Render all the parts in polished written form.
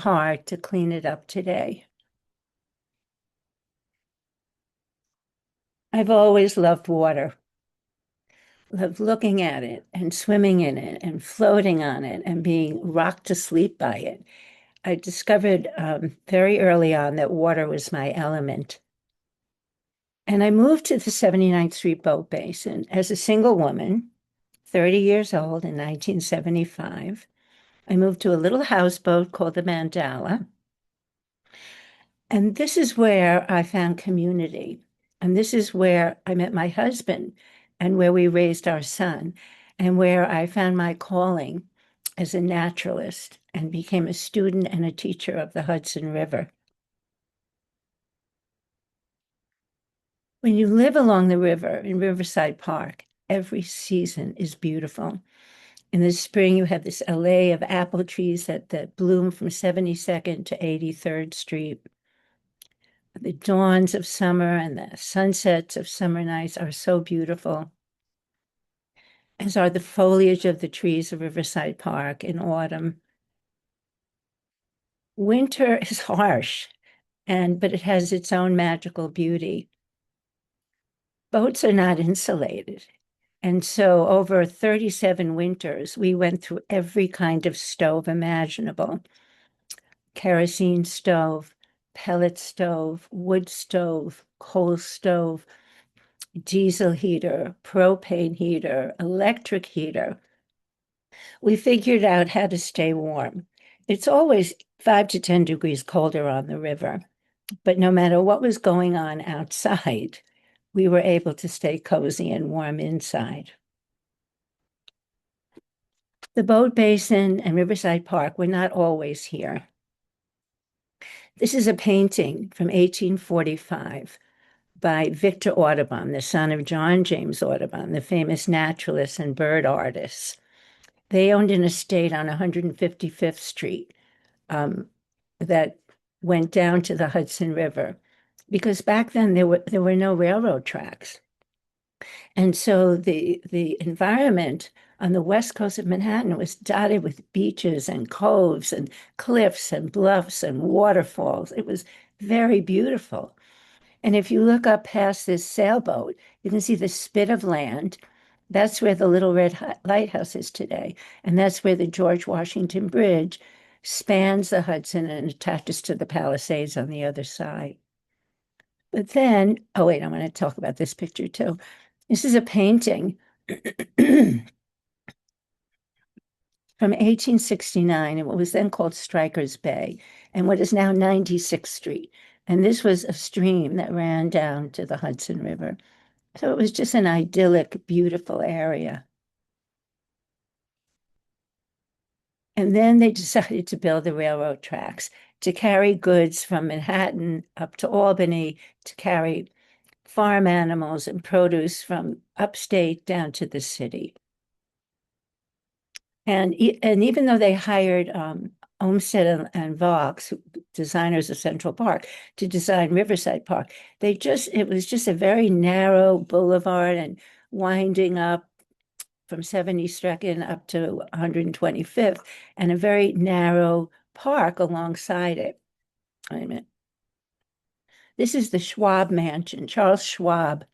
hard to clean it up today. I've always loved water, loved looking at it and swimming in it and floating on it and being rocked to sleep by it. I discovered very early on that water was my element. And I moved to the 79th Street Boat Basin as a single woman, 30 years old in 1975. I moved to a little houseboat called the Mandala. And this is where I found community. And this is where I met my husband and where we raised our son, and where I found my calling as a naturalist and became a student and a teacher of the Hudson River. When you live along the river in Riverside Park, every season is beautiful. In the spring, you have this alley of apple trees that bloom from 72nd to 83rd Street. The dawns of summer and the sunsets of summer nights are so beautiful, as are the foliage of the trees of Riverside Park in autumn. Winter is harsh, but it has its own magical beauty. Boats are not insulated. And so over 37 winters, we went through every kind of stove imaginable: kerosene stove, pellet stove, wood stove, coal stove, diesel heater, propane heater, electric heater. We figured out how to stay warm. It's always 5 to 10 degrees colder on the river, but no matter what was going on outside, we were able to stay cozy and warm inside. The Boat Basin and Riverside Park were not always here. This is a painting from 1845 by Victor Audubon, the son of John James Audubon, the famous naturalist and bird artist. They owned an estate on 155th Street that went down to the Hudson River, because back then there were no railroad tracks. And so the environment on the west coast of Manhattan was dotted with beaches and coves and cliffs and bluffs and waterfalls. It was very beautiful. And if you look up past this sailboat, you can see the spit of land. That's where the Little Red Lighthouse is today. And that's where the George Washington Bridge spans the Hudson and attaches to the Palisades on the other side. But then, oh, wait, I want to talk about this picture too. This is a painting from 1869 in what was then called Stryker's Bay and what is now 96th Street. And this was a stream that ran down to the Hudson River. So it was just an idyllic, beautiful area. And then they decided to build the railroad tracks to carry goods from Manhattan up to Albany, to carry farm animals and produce from upstate down to the city. And even though they hired Olmsted and Vaux, designers of Central Park, to design Riverside Park, it was just a very narrow boulevard and winding up from 72nd up to 125th, and a very narrow park alongside it. Wait a minute. This is the Schwab Mansion. Charles Schwab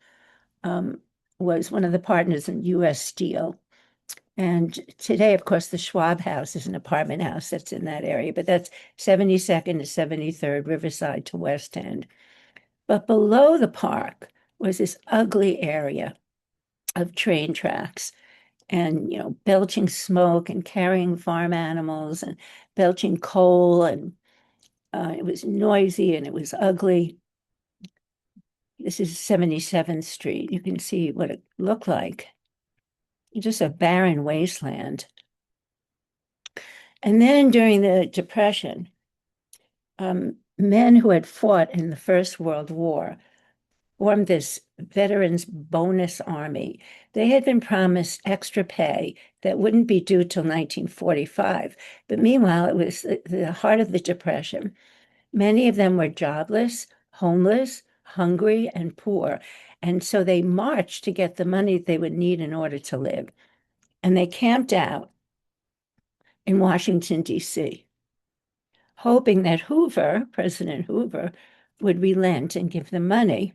was one of the partners in U.S. Steel. And today, of course, the Schwab House is an apartment house that's in that area, but that's 72nd to 73rd, Riverside to West End. But below the park was this ugly area of train tracks and, belching smoke and carrying farm animals and belching coal. And it was noisy and it was ugly. This is 77th Street. You can see what it looked like. Just a barren wasteland. And then during the Depression, men who had fought in the First World War formed this Veterans Bonus Army. They had been promised extra pay that wouldn't be due till 1945. But meanwhile, it was the heart of the Depression. Many of them were jobless, homeless, hungry, and poor. And so they marched to get the money they would need in order to live. And they camped out in Washington, D.C., hoping that Hoover, President Hoover, would relent and give them money.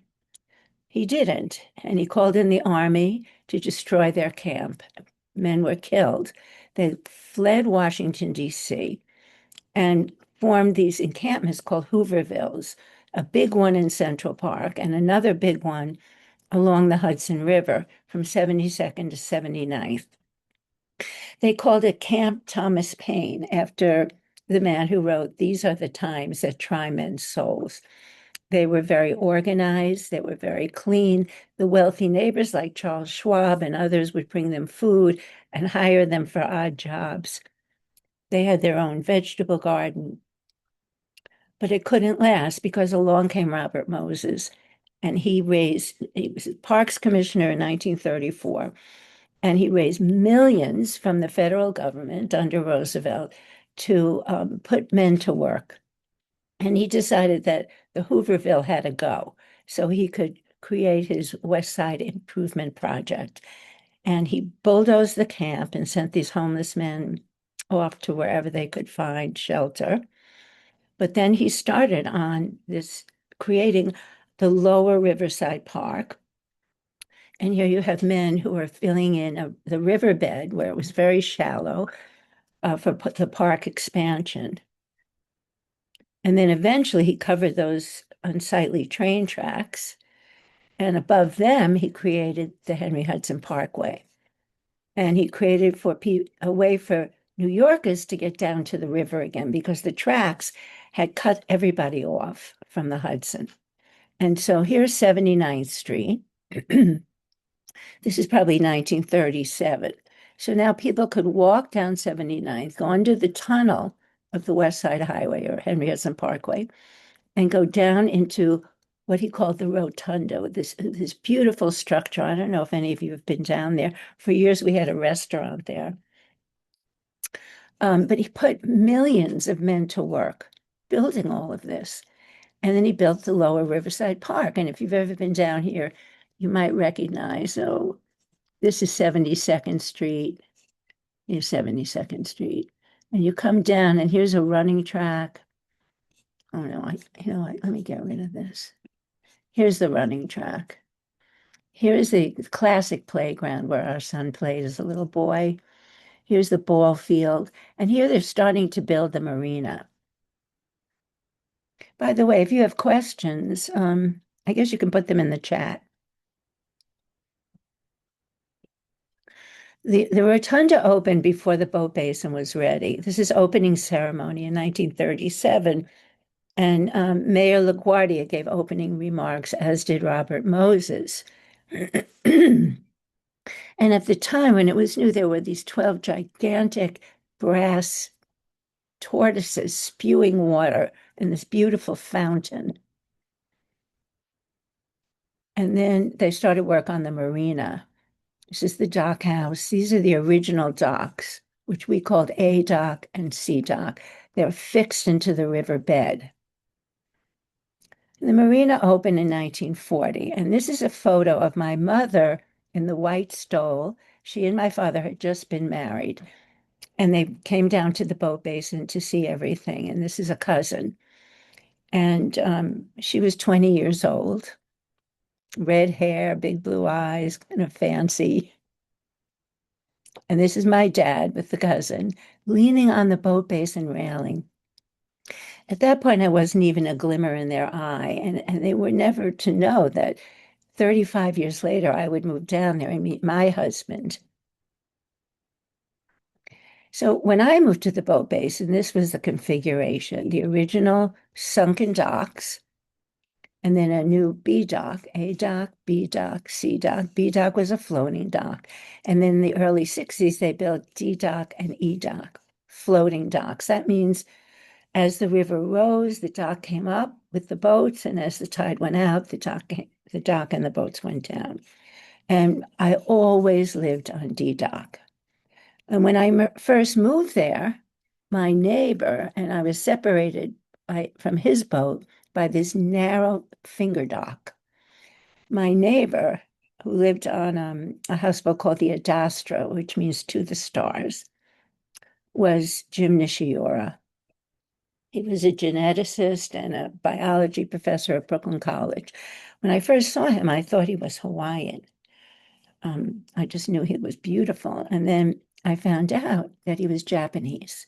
He didn't, and he called in the army to destroy their camp. Men were killed. They fled Washington, D.C., and formed these encampments called Hoovervilles, a big one in Central Park and another big one along the Hudson River from 72nd to 79th. They called it Camp Thomas Paine after the man who wrote These Are the Times That Try Men's Souls. They were very organized. They were very clean. The wealthy neighbors like Charles Schwab and others would bring them food and hire them for odd jobs. They had their own vegetable garden. But it couldn't last because along came Robert Moses, and he was Parks Commissioner in 1934, and he raised millions from the federal government under Roosevelt to put men to work. And he decided that the Hooverville had to go so he could create his West Side Improvement Project. And he bulldozed the camp and sent these homeless men off to wherever they could find shelter. But then he started on this creating the lower Riverside Park. And here you have men who are filling in the riverbed where it was very shallow for the park expansion. And then eventually he covered those unsightly train tracks. And above them, he created the Henry Hudson Parkway. And he created a way for New Yorkers to get down to the river again because the tracks had cut everybody off from the Hudson. And so here's 79th Street. This is probably 1937. So now people could walk down 79th, go under the tunnel of the West Side Highway or Henry Hudson Parkway, and go down into what he called the Rotunda, this beautiful structure. I don't know if any of you have been down there. For years, we had a restaurant there. But he put millions of men to work building all of this. And then he built the lower Riverside Park. And if you've ever been down here, you might recognize, oh, this is 72nd Street. Here's 72nd Street. And you come down and here's a running track. Oh no, let me get rid of this. Here's the running track. Here's the classic playground where our son played as a little boy. Here's the ball field. And here they're starting to build the marina. By the way, if you have questions, I guess you can put them in the chat. The rotunda opened before the boat basin was ready. This is opening ceremony in 1937. And Mayor LaGuardia gave opening remarks, as did Robert Moses. And at the time when it was new, there were these 12 gigantic brass tortoises spewing water in this beautiful fountain. And then they started work on the marina. This is the dock house. These are the original docks, which we called A dock and C dock. They're fixed into the riverbed. The marina opened in 1940, and this is a photo of my mother in the white stole. She and my father had just been married, and they came down to the boat basin to see everything. And this is a cousin. And she was 20 years old, red hair, big blue eyes, kind of fancy. And this is my dad with the cousin leaning on the boat basin railing. At that point, I wasn't even a glimmer in their eye, and they were never to know that 35 years later, I would move down there and meet my husband. So when I moved to the boat basin, this was the configuration, the original sunken docks, and then a new B dock, A dock, B dock, C dock. B dock was a floating dock. And then in the early 60s, they built D dock and E dock, floating docks. That means as the river rose, the dock came up with the boats, and as the tide went out, the dock and the boats went down. And I always lived on D dock. And when I first moved there, my neighbor and I was separated from his boat by this narrow finger dock. My neighbor, who lived on a houseboat called the Adastra, which means to the stars, was Jim Nishiura. He was a geneticist and a biology professor at Brooklyn College. When I first saw him, I thought he was Hawaiian. I just knew he was beautiful. And then I found out that he was Japanese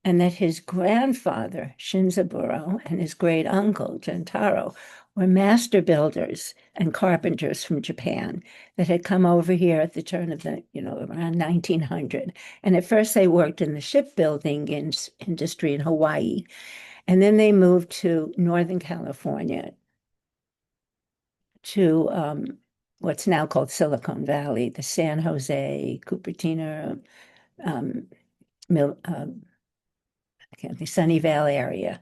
and that his grandfather, Shinzaburo, and his great uncle, Gentaro, were master builders and carpenters from Japan that had come over here at the turn of the, around 1900. And at first they worked in the shipbuilding industry in Hawaii. And then they moved to Northern California to what's now called Silicon Valley, the San Jose, Cupertino, um, the Sunnyvale area.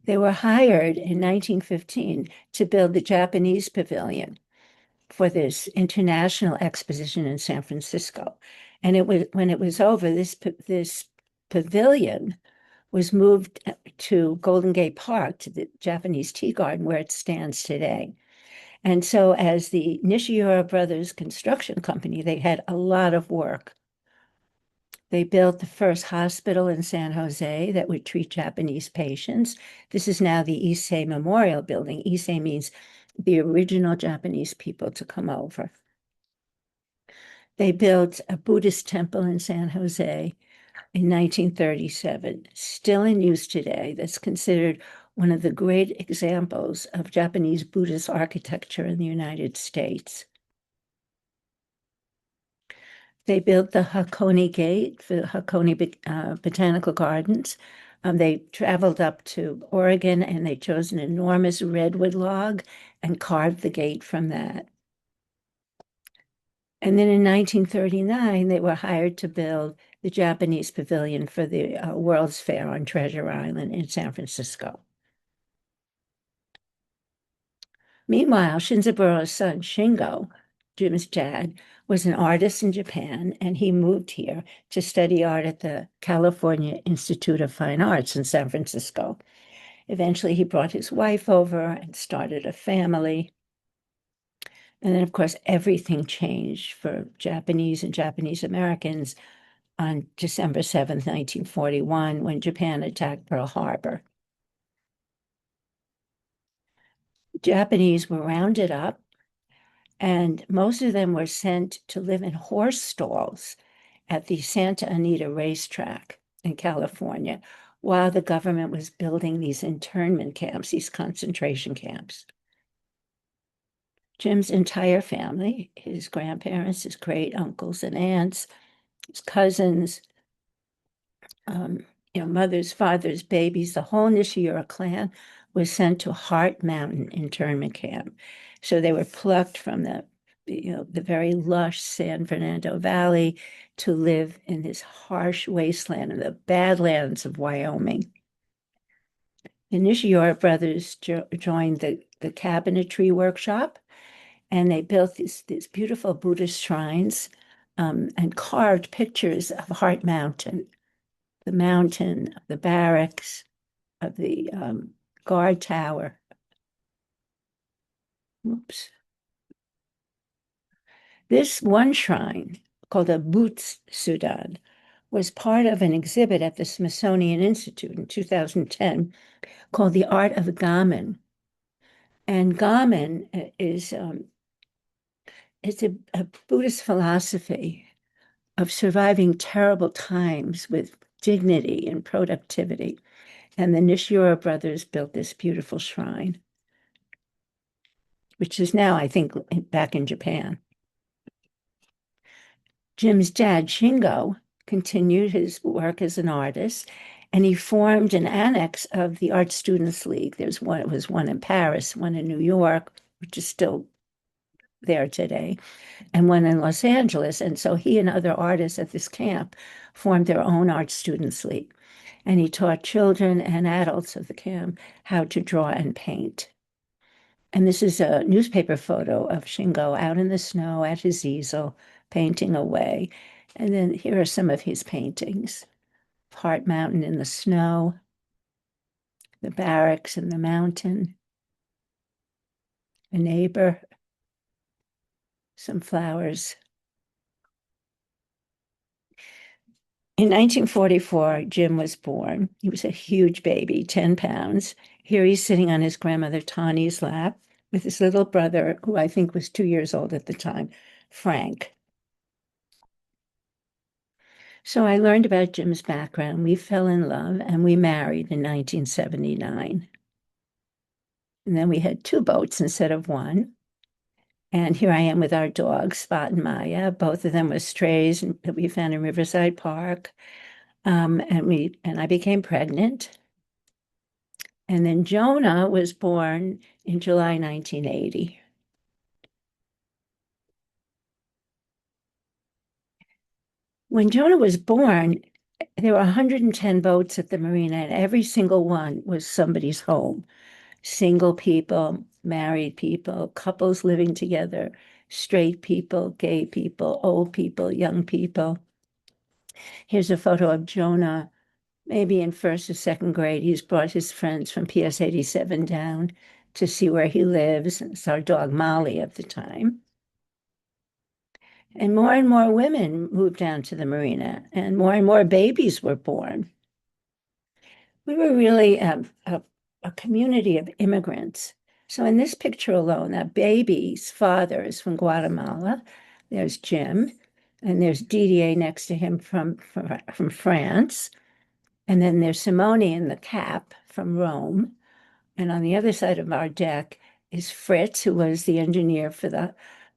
They were hired in 1915 to build the Japanese pavilion for this international exposition in San Francisco. And it was when it was over, this pavilion was moved to Golden Gate Park, to the Japanese Tea Garden, where it stands today. And so, as the Nishiura Brothers Construction Company, they had a lot of work. They built the first hospital in San Jose that would treat Japanese patients. This is now the Issei Memorial Building. Issei means the original Japanese people to come over. They built a Buddhist temple in San Jose in 1937, still in use today, that's considered one of the great examples of Japanese Buddhist architecture in the United States. They built the Hakone Gate for the Hakone Botanical Gardens. They traveled up to Oregon and they chose an enormous redwood log and carved the gate from that. And then in 1939, they were hired to build the Japanese pavilion for the World's Fair on Treasure Island in San Francisco. Meanwhile, Shinzaburo's son, Shingo, Jim's dad, was an artist in Japan, and he moved here to study art at the California Institute of Fine Arts in San Francisco. Eventually, he brought his wife over and started a family. And then, of course, everything changed for Japanese and Japanese Americans on December 7th, 1941, when Japan attacked Pearl Harbor. Japanese were rounded up, and most of them were sent to live in horse stalls at the Santa Anita racetrack in California, while the government was building these internment camps, these concentration camps. Jim's entire family, his grandparents, his great uncles and aunts, his cousins, mothers, fathers, babies, the whole Nishiura clan was sent to Heart Mountain internment camp. So they were plucked from the very lush San Fernando Valley to live in this harsh wasteland in the Badlands of Wyoming. The Nishiura brothers joined the cabinetry workshop, and they built these beautiful Buddhist shrines and carved pictures of Heart Mountain, the mountain, the barracks, of the guard tower. Oops. This one shrine, called a Butsudan, was part of an exhibit at the Smithsonian Institute in 2010 called The Art of Gamen. And Gamen is it's a Buddhist philosophy of surviving terrible times with dignity and productivity. And the Nishiura brothers built this beautiful shrine, which is now, I think, back in Japan. Jim's dad, Shingo, continued his work as an artist, and he formed an annex of the Art Students League. It was one in Paris, one in New York, which is still there today, and one in Los Angeles. And so he and other artists at this camp formed their own Art Students League. And he taught children and adults of the camp how to draw and paint. And this is a newspaper photo of Shingo out in the snow at his easel, painting away. And then here are some of his paintings. Heart Mountain in the snow, the barracks in the mountain, a neighbor, some flowers. In 1944, Jim was born. He was a huge baby, 10 pounds. Here he's sitting on his grandmother Tawny's lap with his little brother, who I think was 2 years old at the time, Frank. So I learned about Jim's background. We fell in love and we married in 1979. And then we had two boats instead of one. And here I am with our dogs, Spot and Maya. Both of them were strays that we found in Riverside Park. And I became pregnant. And then Jonah was born in July 1980. When Jonah was born, there were 110 boats at the marina, and every single one was somebody's home. Single people, married people, couples living together, straight people, gay people, old people, young people. Here's a photo of Jonah, maybe in first or second grade. He's brought his friends from PS 87 down to see where he lives. It's our dog Molly at the time. And more women moved down to the marina, and more babies were born. We were really a community of immigrants. So in this picture alone, that baby's father is from Guatemala. There's Jim, and there's Didier next to him from France. And then there's Simone in the cap from Rome. And on the other side of our deck is Fritz, who was the engineer for the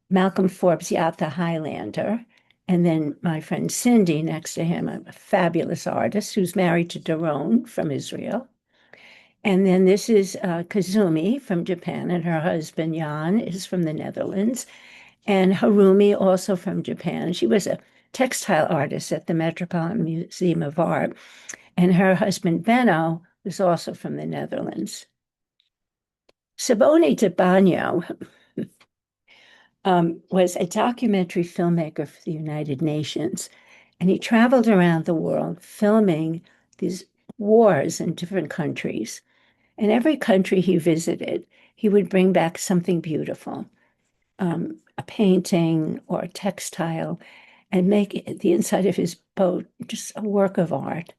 Malcolm Forbes yacht, the Highlander. And then my friend Cindy next to him, a fabulous artist who's married to Daron from Israel. And then this is Kazumi from Japan, and her husband Jan is from the Netherlands. And Harumi, also from Japan. She was a textile artist at the Metropolitan Museum of Art. And her husband Benno was also from the Netherlands. Siboney de Bagno was a documentary filmmaker for the United Nations. And he traveled around the world filming these wars in different countries. And every country he visited, he would bring back something beautiful, a painting or a textile, and make the inside of his boat just a work of art.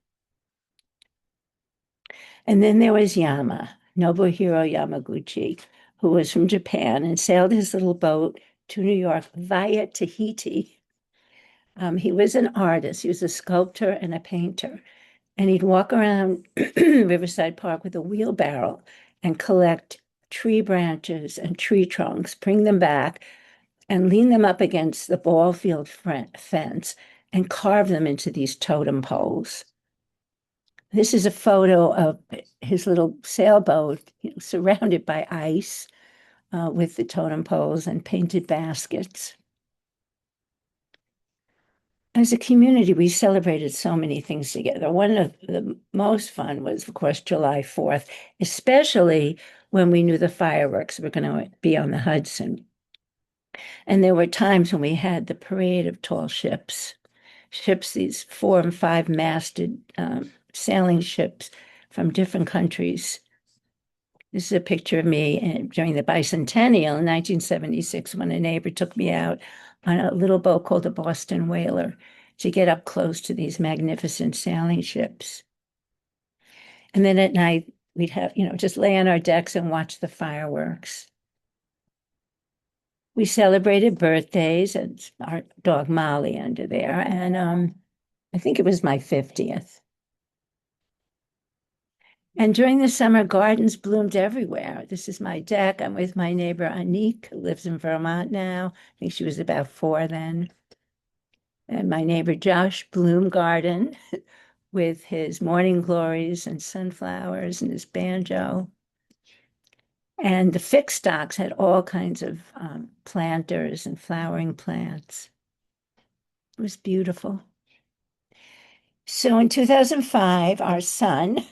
And then there was Nobuhiro Yamaguchi, who was from Japan and sailed his little boat to New York via Tahiti. He was an artist. He was a sculptor and a painter. And he'd walk around Riverside Park with a wheelbarrow and collect tree branches and tree trunks, bring them back, and lean them up against the ball field fence and carve them into these totem poles. This is a photo of his little sailboat, surrounded by ice with the totem poles and painted baskets. As a community, we celebrated so many things together. One of the most fun was, of course, July 4th, especially when we knew the fireworks were going to be on the Hudson. And there were times when we had the parade of tall ships, these 4 and 5 masted sailing ships from different countries. This is a picture of me during the bicentennial in 1976 when a neighbor took me out on a little boat called the Boston Whaler to get up close to these magnificent sailing ships. And then at night, we'd have, just lay on our decks and watch the fireworks. We celebrated birthdays, and our dog Molly under there. And I think it was my 50th. And during the summer, gardens bloomed everywhere. This is my deck. I'm with my neighbor Anique, who lives in Vermont now. I think she was about 4 then. And my neighbor Josh Bloom garden with his morning glories and sunflowers and his banjo. And the fixed docks had all kinds of planters and flowering plants. It was beautiful. So in 2005, our son,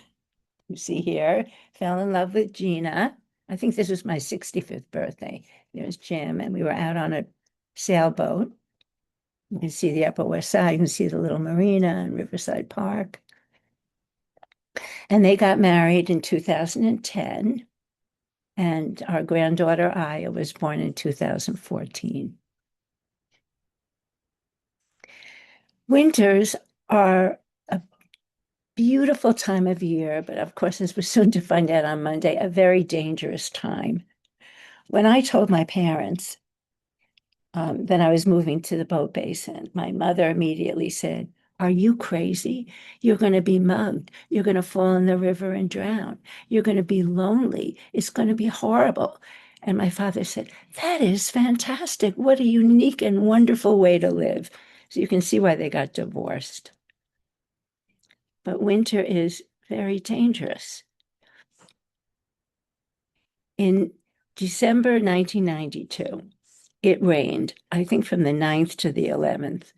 you see here, fell in love with Gina. I think this was my 65th birthday. There's Jim, and we were out on a sailboat. You can see the Upper West Side. You can see the little marina and Riverside Park. And they got married in 2010. And our granddaughter, Aya, was born in 2014. Winters are beautiful time of year, but of course, as we're soon to find out on Monday, a very dangerous time. When I told my parents that I was moving to the boat basin, my mother immediately said, "Are you crazy? You're going to be mugged. You're going to fall in the river and drown. You're going to be lonely. It's going to be horrible." And my father said, "That is fantastic. What a unique and wonderful way to live." So you can see why they got divorced. But winter is very dangerous. In December 1992, it rained, I think from the 9th to the 11th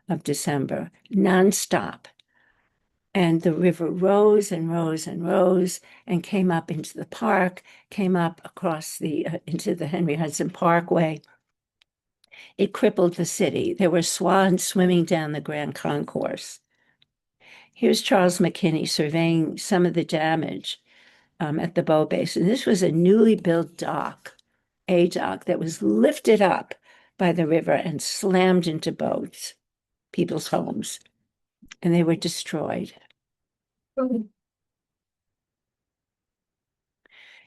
of December, nonstop. And the river rose and rose and rose and came up into the park, came up across into the Henry Hudson Parkway. It crippled the city. There were swans swimming down the Grand Concourse. Here's Charles McKinney surveying some of the damage at the boat basin. This was a newly built dock, a dock that was lifted up by the river and slammed into boats, people's homes, and they were destroyed. And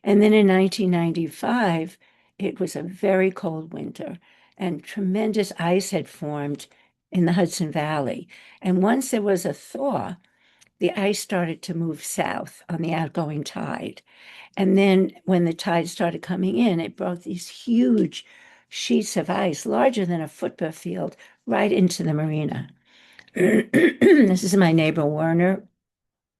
then in 1995, it was a very cold winter, and tremendous ice had formed in the Hudson Valley. And once there was a thaw, the ice started to move south on the outgoing tide. And then when the tide started coming in, it brought these huge sheets of ice, larger than a football field, right into the marina. This is my neighbor, Werner,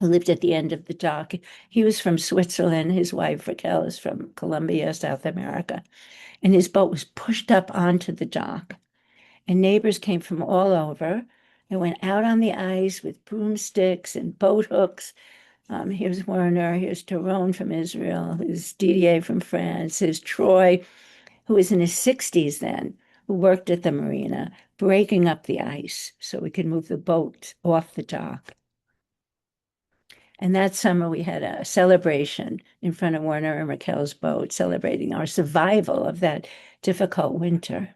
who lived at the end of the dock. He was from Switzerland. His wife, Raquel, is from Colombia, South America. And his boat was pushed up onto the dock. And neighbors came from all over and went out on the ice with broomsticks and boat hooks. Here's Werner, here's Tyrone from Israel, here's Didier from France, here's Troy, who was in his 60s then, who worked at the marina, breaking up the ice so we could move the boat off the dock. And that summer, we had a celebration in front of Werner and Raquel's boat, celebrating our survival of that difficult winter.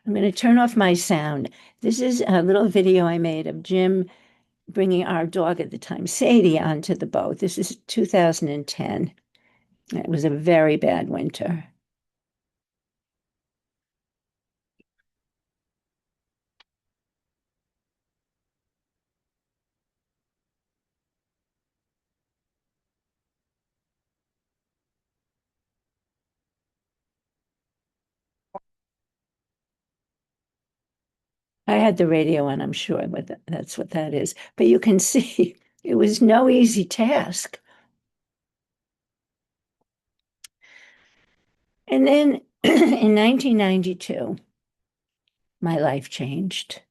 I'm going to turn off my sound. This is a little video I made of Jim bringing our dog at the time, Sadie, onto the boat. This is 2010. It was a very bad winter. I had the radio on, I'm sure, but that's what that is. But you can see it was no easy task. And then in 1992, my life changed.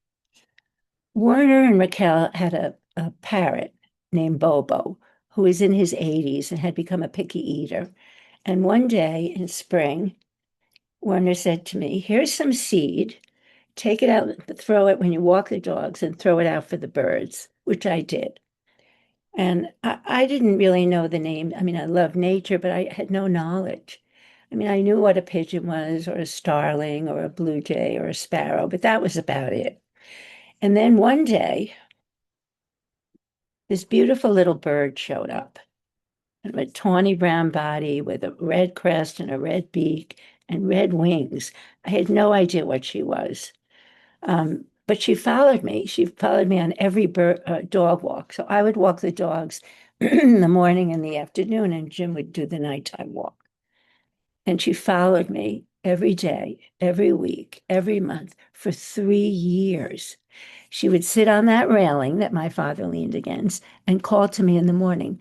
Werner and Raquel had a parrot named Bobo, who was in his 80s and had become a picky eater. And one day in spring, Werner said to me, "Here's some seed. Take it out, throw it when you walk the dogs, and throw it out for the birds," which I did. And I didn't really know the name. I mean, I love nature, but I had no knowledge. I mean, I knew what a pigeon was, or a starling, or a blue jay, or a sparrow, but that was about it. And then one day, this beautiful little bird showed up, a tawny brown body with a red crest and a red beak and red wings. I had no idea what she was. But she followed me. She followed me on every dog walk. So I would walk the dogs in the morning and the afternoon, and Jim would do the nighttime walk. And she followed me every day, every week, every month for 3 years. She would sit on that railing that my father leaned against and call to me in the morning,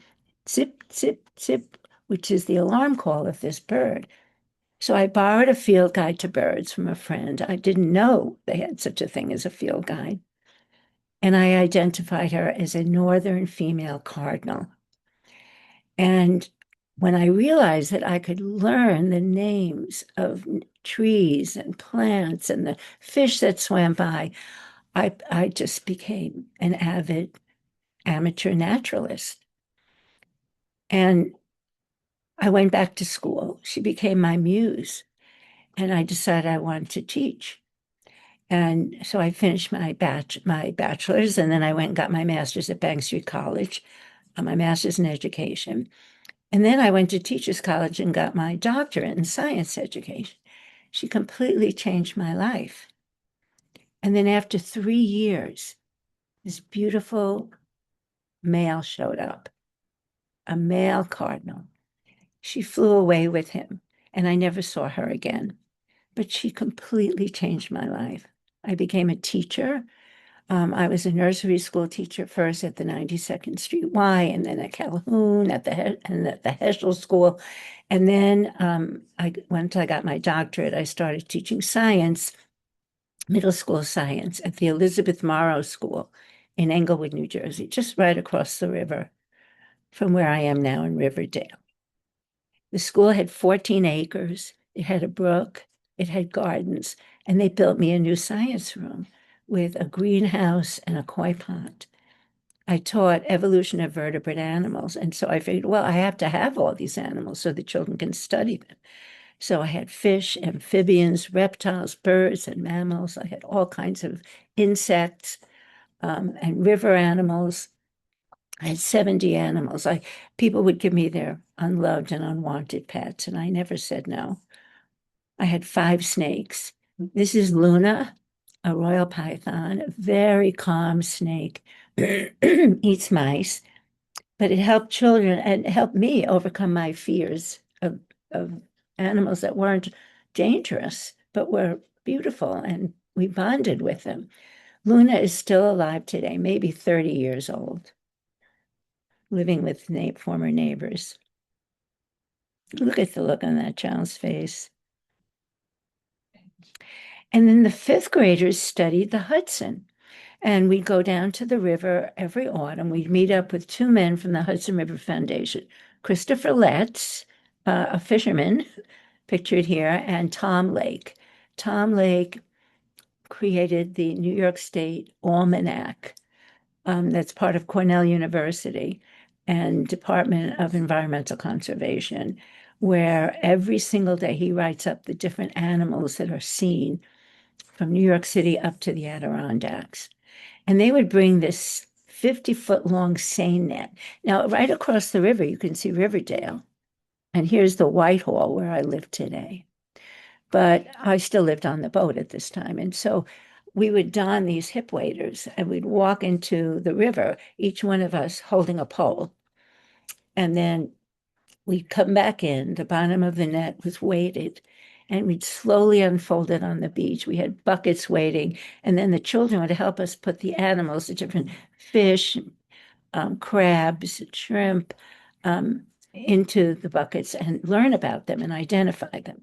"Zip, zip, zip," which is the alarm call of this bird. So I borrowed a field guide to birds from a friend. I didn't know they had such a thing as a field guide. And I identified her as a northern female cardinal. And when I realized that I could learn the names of trees and plants and the fish that swam by, I just became an avid amateur naturalist. And I went back to school. She became my muse. And I decided I wanted to teach. And so I finished my bachelor's, and then I went and got my master's at Bank Street College, my master's in education. And then I went to Teachers College and got my doctorate in science education. She completely changed my life. And then after 3 years, this beautiful male showed up, a male cardinal. She flew away with him, and I never saw her again. But she completely changed my life. I became a teacher. I was a nursery school teacher first at the 92nd Street Y, and then at Calhoun, at the Heschel School. And then once I got my doctorate, I started teaching science, middle school science, at the Elizabeth Morrow School in Englewood, New Jersey, just right across the river from where I am now in Riverdale. The school had 14 acres. It had a brook. It had gardens. And they built me a new science room with a greenhouse and a koi pond. I taught evolution of vertebrate animals. And so I figured, well, I have to have all these animals so the children can study them. So I had fish, amphibians, reptiles, birds, and mammals. I had all kinds of insects and river animals. I had 70 animals. People would give me their unloved and unwanted pets, and I never said no. I had 5 snakes. This is Luna, a royal python, a very calm snake, eats mice, but it helped children and helped me overcome my fears of animals that weren't dangerous, but were beautiful, and we bonded with them. Luna is still alive today, maybe 30 years old, living with former neighbors. Look at the look on that child's face. And then the 5th graders studied the Hudson. And we'd go down to the river every autumn. We'd meet up with 2 men from the Hudson River Foundation, Christopher Letts, a fisherman pictured here, and Tom Lake. Tom Lake created the New York State Almanac. That's part of Cornell University and Department of Environmental Conservation, where every single day he writes up the different animals that are seen from New York City up to the Adirondacks. And they would bring this 50-foot long seine net. Now, right across the river, you can see Riverdale. And here's the Whitehall where I live today. But I still lived on the boat at this time. And so we would don these hip waders and we'd walk into the river, each one of us holding a pole. And then we'd come back in. The bottom of the net was weighted, and we'd slowly unfold it on the beach. We had buckets waiting, and then the children would help us put the animals, the different fish, crabs, shrimp, into the buckets and learn about them and identify them.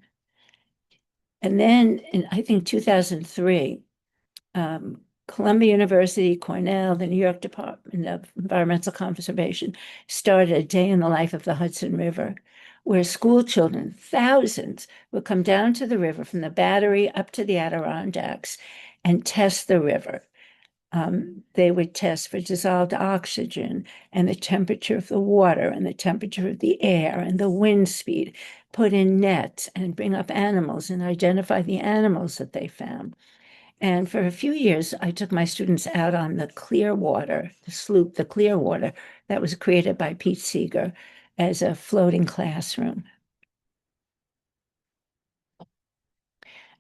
And then in, I think, 2003, Columbia University, Cornell, the New York Department of Environmental Conservation started a day in the life of the Hudson River, where school children, thousands, would come down to the river from the Battery up to the Adirondacks and test the river. They would test for dissolved oxygen and the temperature of the water and the temperature of the air and the wind speed, put in nets and bring up animals and identify the animals that they found. And for a few years, I took my students out on the Clearwater, the sloop, the Clearwater, that was created by Pete Seeger as a floating classroom.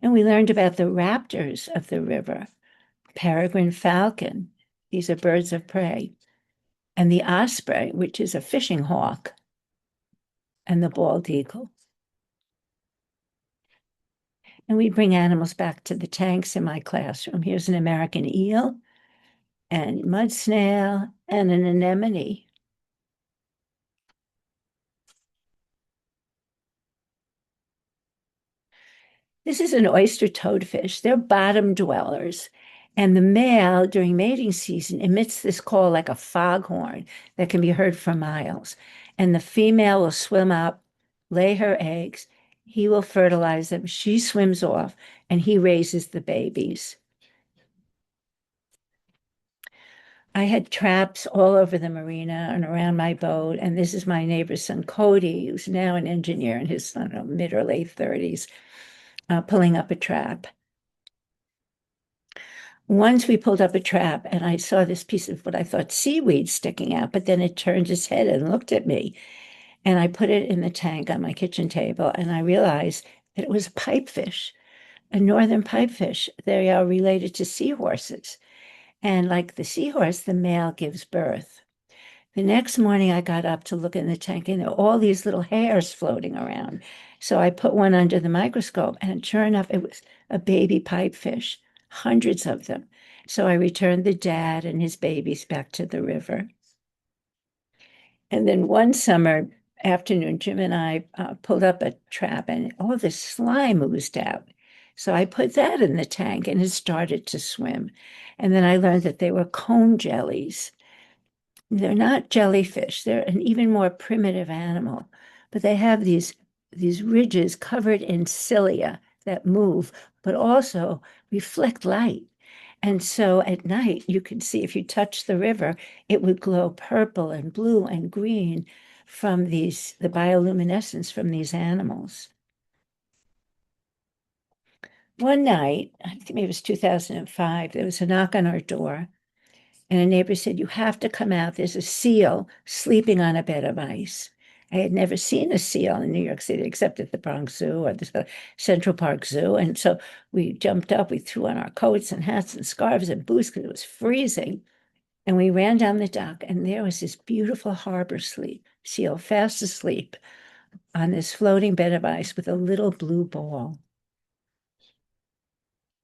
And we learned about the raptors of the river, peregrine falcon, these are birds of prey, and the osprey, which is a fishing hawk, and the bald eagle. And we bring animals back to the tanks in my classroom. Here's an American eel and mud snail and an anemone. This is an oyster toadfish. They're bottom dwellers. And the male, during mating season, emits this call like a foghorn that can be heard for miles. And the female will swim up, lay her eggs. He will fertilize them. She swims off, and he raises the babies. I had traps all over the marina and around my boat. And this is my neighbor's son, Cody, who's now an engineer in his, mid or late 30s, pulling up a trap. once we pulled up a trap and I saw this piece of what I thought seaweed sticking out, but then it turned its head and looked at me. And I put it in the tank on my kitchen table and I realized that it was a pipefish, a northern pipefish. They are related to seahorses. And like the seahorse, the male gives birth. The next morning, I got up to look in the tank, and there were all these little hairs floating around. So I put one under the microscope, and sure enough, it was a baby pipefish, hundreds of them. So I returned the dad and his babies back to the river. And then one summer afternoon, Jim and I pulled up a trap, and all this slime oozed out. So I put that in the tank, and it started to swim. And then I learned that they were cone jellies. They're not jellyfish. They're an even more primitive animal, but they have these ridges covered in cilia that move, but also reflect light. And so at night, you can see if you touch the river, it would glow purple and blue and green from the bioluminescence from these animals. One night, I think maybe it was 2005, there was a knock on our door. And a neighbor said, "You have to come out. There's a seal sleeping on a bed of ice." I had never seen a seal in New York City except at the Bronx Zoo or the Central Park Zoo. And so we jumped up, we threw on our coats and hats and scarves and boots because it was freezing. And we ran down the dock, and there was this beautiful harbor seal fast asleep on this floating bed of ice with a little blue ball.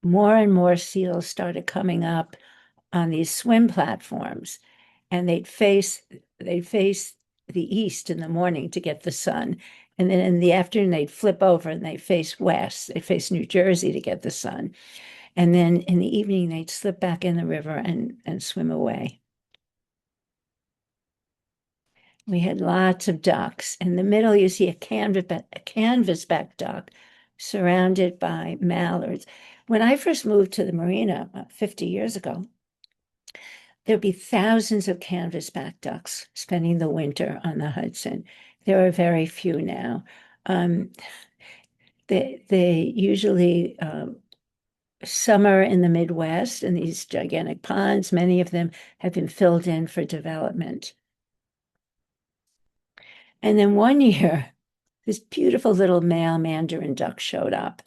More and more seals started coming up on these swim platforms, and they'd face the east in the morning to get the sun, and then in the afternoon they'd flip over and they face west. They face New Jersey to get the sun, and then in the evening they'd slip back in the river and swim away. We had lots of ducks. In the middle, you see a canvasback duck surrounded by mallards. When I first moved to the marina about 50 years ago, there'd be thousands of canvasback ducks spending the winter on the Hudson. There are very few now. They usually summer in the Midwest in these gigantic ponds. Many of them have been filled in for development. And then one year, this beautiful little male mandarin duck showed up.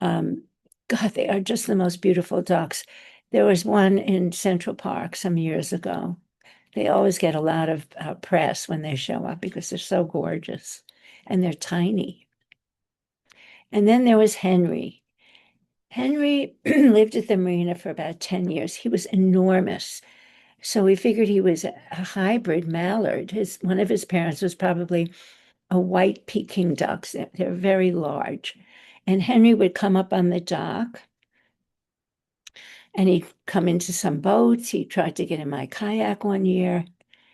God, they are just the most beautiful ducks. There was one in Central Park some years ago. They always get a lot of press when they show up because they're so gorgeous and they're tiny. And then there was Henry. Henry lived at the marina for about 10 years. He was enormous. So we figured he was a hybrid mallard. One of his parents was probably a white Peking duck. They're very large. And Henry would come up on the dock and he'd come into some boats. He tried to get in my kayak one year.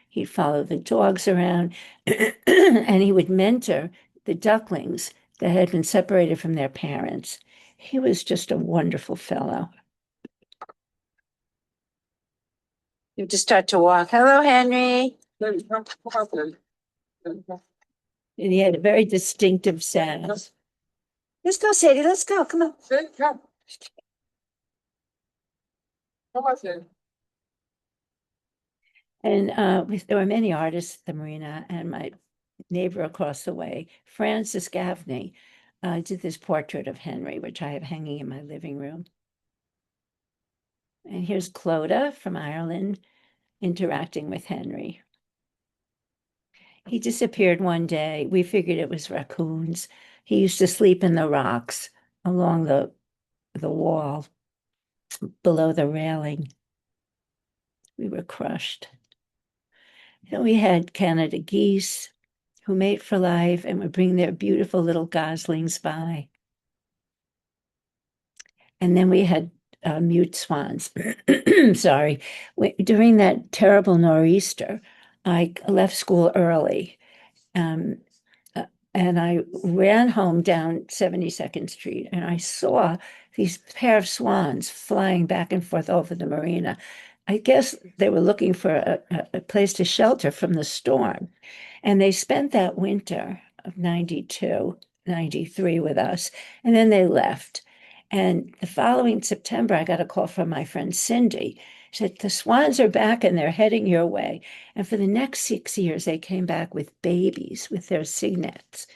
He'd follow the dogs around and he would mentor the ducklings that had been separated from their parents. He was just a wonderful fellow. You have to start to walk. Hello, Henry. And he had a very distinctive sound. Let's go, Sadie. Let's go. Come on. Come. Come on, Sadie. And there were many artists at the marina, and my neighbor across the way, Francis Gaffney, did this portrait of Henry, which I have hanging in my living room. And here's Clodagh from Ireland interacting with Henry. He disappeared one day. We figured it was raccoons. He used to sleep in the rocks along the wall below the railing. We were crushed. Then we had Canada geese who mate for life and would bring their beautiful little goslings by. And then we had mute swans. Sorry. During that terrible nor'easter, I left school early. And I ran home down 72nd Street and I saw these pair of swans flying back and forth over the marina. I guess they were looking for a place to shelter from the storm. And they spent that winter of 92, 93 with us, and then they left. And the following September, I got a call from my friend Cindy. She said, the swans are back and they're heading your way. And for the next 6 years, they came back with babies, with their cygnets.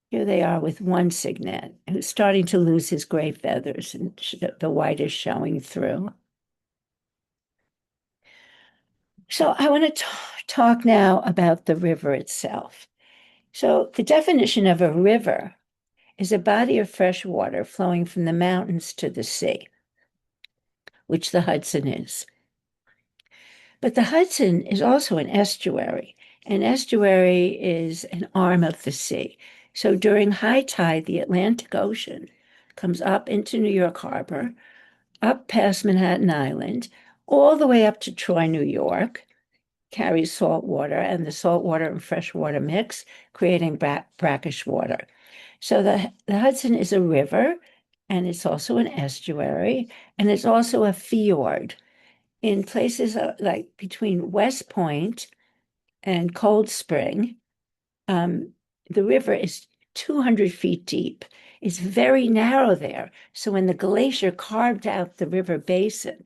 Here they are with one cygnet who's starting to lose his gray feathers and the white is showing through. So I want to talk now about the river itself. So the definition of a river is a body of fresh water flowing from the mountains to the sea, which the Hudson is. But the Hudson is also an estuary. An estuary is an arm of the sea. So during high tide, the Atlantic Ocean comes up into New York Harbor, up past Manhattan Island, all the way up to Troy, New York, carries salt water, and the salt water and fresh water mix, creating brackish water. So the Hudson is a river, and it's also an estuary, and it's also a fjord. In places like between West Point and Cold Spring, the river is 200 feet deep. It's very narrow there. So when the glacier carved out the river basin,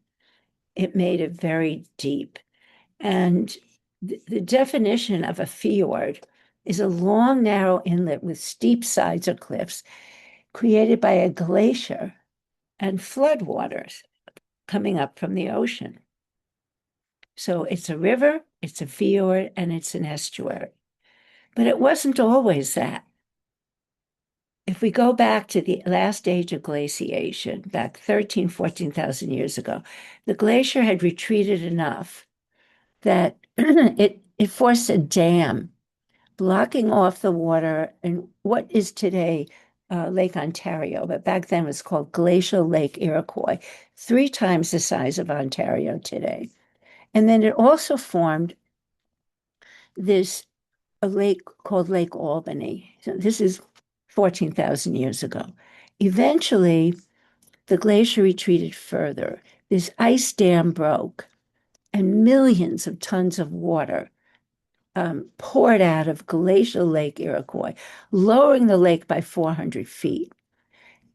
it made it very deep. And the definition of a fjord is a long, narrow inlet with steep sides or cliffs created by a glacier and floodwaters coming up from the ocean. So it's a river, it's a fjord, and it's an estuary. But it wasn't always that. If we go back to the last age of glaciation, back 13, 14,000 years ago, the glacier had retreated enough that it forced a dam, blocking off the water in what is today Lake Ontario, but back then it was called Glacial Lake Iroquois, 3 times the size of Ontario today. And then it also formed a lake called Lake Albany. So this is 14,000 years ago. Eventually, the glacier retreated further. This ice dam broke, and millions of tons of water poured out of Glacial Lake Iroquois, lowering the lake by 400 feet,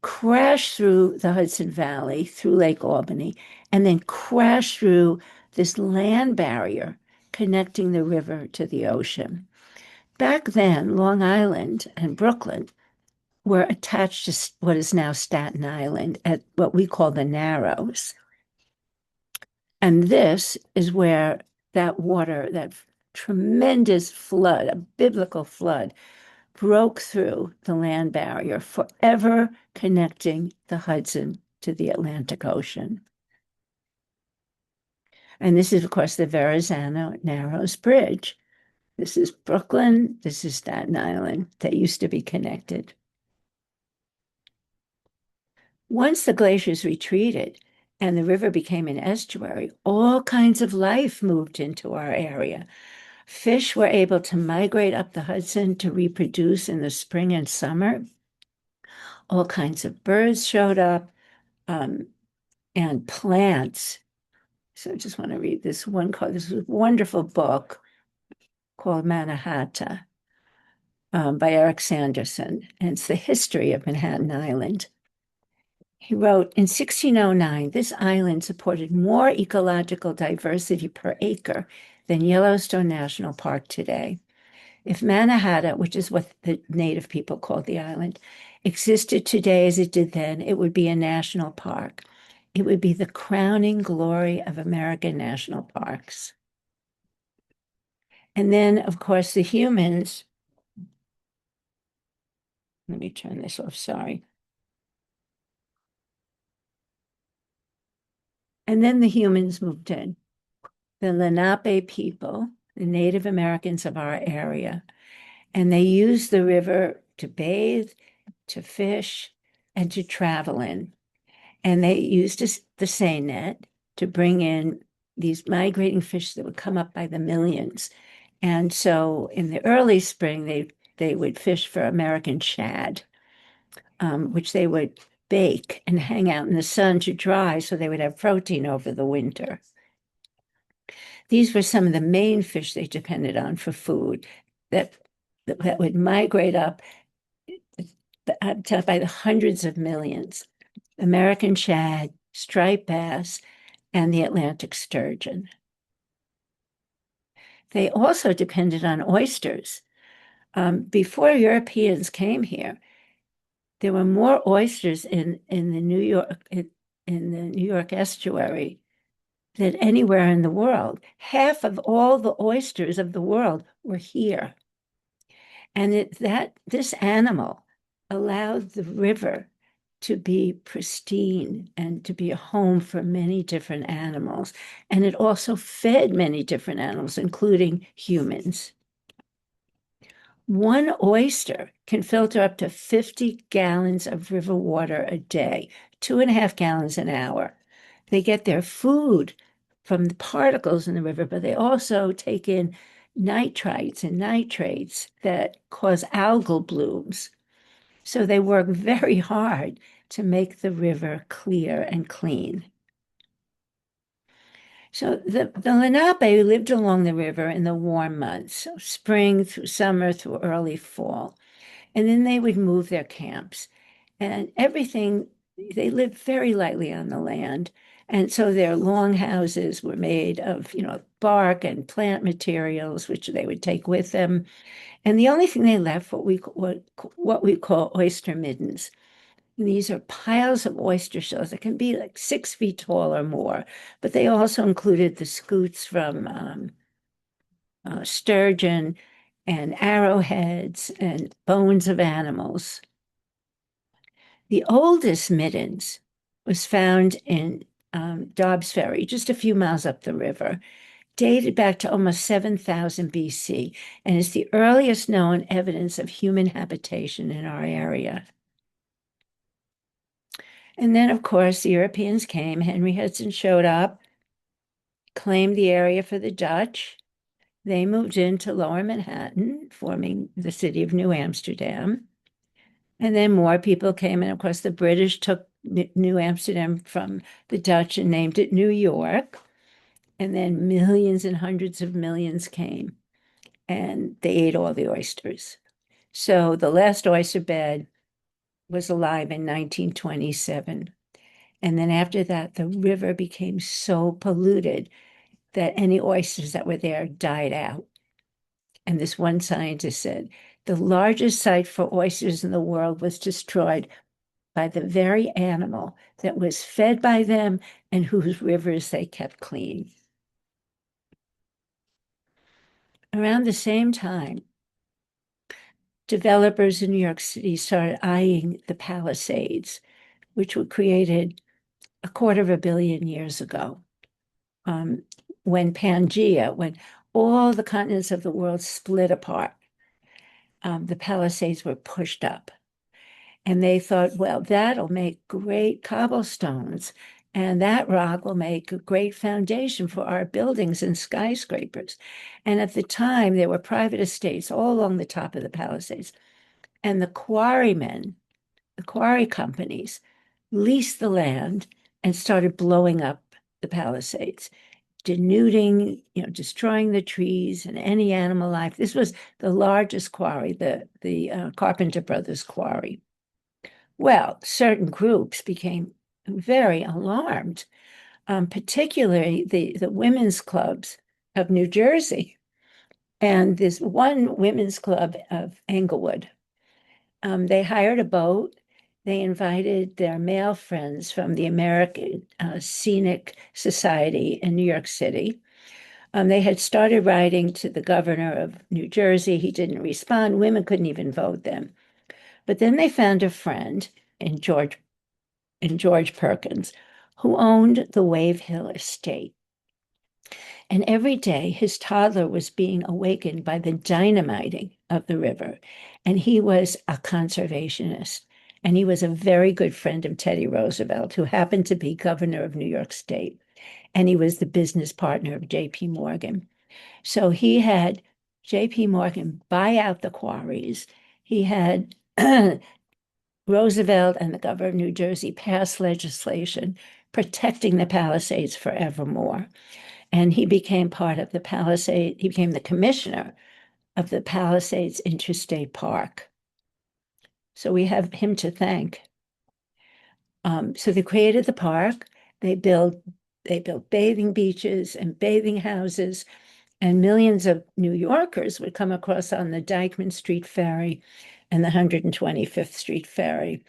crashed through the Hudson Valley, through Lake Albany, and then crashed through this land barrier connecting the river to the ocean. Back then, Long Island and Brooklyn were attached to what is now Staten Island at what we call the Narrows. And this is where that water, that tremendous flood, a biblical flood, broke through the land barrier, forever connecting the Hudson to the Atlantic Ocean. And this is, of course, the Verrazano Narrows Bridge. This is Brooklyn. This is Staten Island. They used to be connected. Once the glaciers retreated and the river became an estuary, all kinds of life moved into our area. Fish were able to migrate up the Hudson to reproduce in the spring and summer. All kinds of birds showed up, and plants. So I just want to read this wonderful book called Mannahatta by Eric Sanderson, and it's the history of Manhattan Island. He wrote, in 1609, this island supported more ecological diversity per acre than Yellowstone National Park today. If Mannahatta, which is what the native people called the island, existed today as it did then, it would be a national park. It would be the crowning glory of American national parks. And then, of course, the humans, let me turn this off, sorry. And then the humans moved in. The Lenape people, the Native Americans of our area, and they used the river to bathe, to fish, and to travel in. And they used the seine net to bring in these migrating fish that would come up by the millions. And so in the early spring, they would fish for American shad, which they would bake and hang out in the sun to dry so they would have protein over the winter. These were some of the main fish they depended on for food that would migrate up by the hundreds of millions. American shad, striped bass, and the Atlantic sturgeon. They also depended on oysters. Before Europeans came here, there were more oysters in the New York estuary than anywhere in the world. Half of all the oysters of the world were here. And this animal allowed the river to be pristine and to be a home for many different animals. And it also fed many different animals, including humans. One oyster can filter up to 50 gallons of river water a day, 2.5 gallons an hour. They get their food from the particles in the river, but they also take in nitrites and nitrates that cause algal blooms. So they work very hard to make the river clear and clean. So the Lenape lived along the river in the warm months, so spring through summer through early fall. And then they would move their camps and everything, they lived very lightly on the land. And so their long houses were made of, bark and plant materials, which they would take with them. And the only thing they left, what we call oyster middens. And these are piles of oyster shells that can be like 6 feet tall or more, but they also included the scutes from sturgeon and arrowheads and bones of animals. The oldest middens was found in Dobbs Ferry, just a few miles up the river, dated back to almost 7,000 BC, and is the earliest known evidence of human habitation in our area. And then, of course, the Europeans came. Henry Hudson showed up, claimed the area for the Dutch. They moved into Lower Manhattan, forming the city of New Amsterdam. And then more people came. And of course, the British took New Amsterdam from the Dutch and named it New York. And then millions and hundreds of millions came and they ate all the oysters. So the last oyster bed was alive in 1927. And then after that, the river became so polluted that any oysters that were there died out. And this one scientist said, the largest site for oysters in the world was destroyed by the very animal that was fed by them and whose rivers they kept clean. Around the same time, developers in New York City started eyeing the Palisades, which were created 250 million years ago, when Pangea, when all the continents of the world split apart, the Palisades were pushed up. And they thought, well, that'll make great cobblestones, and that rock will make a great foundation for our buildings and skyscrapers. And at the time, there were private estates all along the top of the Palisades. And the quarrymen, the quarry companies, leased the land and started blowing up the Palisades, denuding, destroying the trees and any animal life. This was the largest quarry, the Carpenter Brothers quarry. Well, certain groups became very alarmed, particularly the women's clubs of New Jersey. And this one women's club of Englewood, they hired a boat. They invited their male friends from the American Scenic Society in New York City. They had started writing to the governor of New Jersey. He didn't respond. Women couldn't even vote then. But then they found a friend in George Perkins, who owned the Wave Hill estate. And every day his toddler was being awakened by the dynamiting of the river. And he was a conservationist. And he was a very good friend of Teddy Roosevelt, who happened to be governor of New York State. And he was the business partner of J.P. Morgan. So he had J.P. Morgan buy out the quarries. He had Roosevelt and the governor of New Jersey pass legislation protecting the Palisades forevermore. And he became part of the Palisades, he became the commissioner of the Palisades Interstate Park. So we have him to thank. So they created the park. They built bathing beaches and bathing houses, and millions of New Yorkers would come across on the Dyckman Street Ferry and the 125th Street Ferry.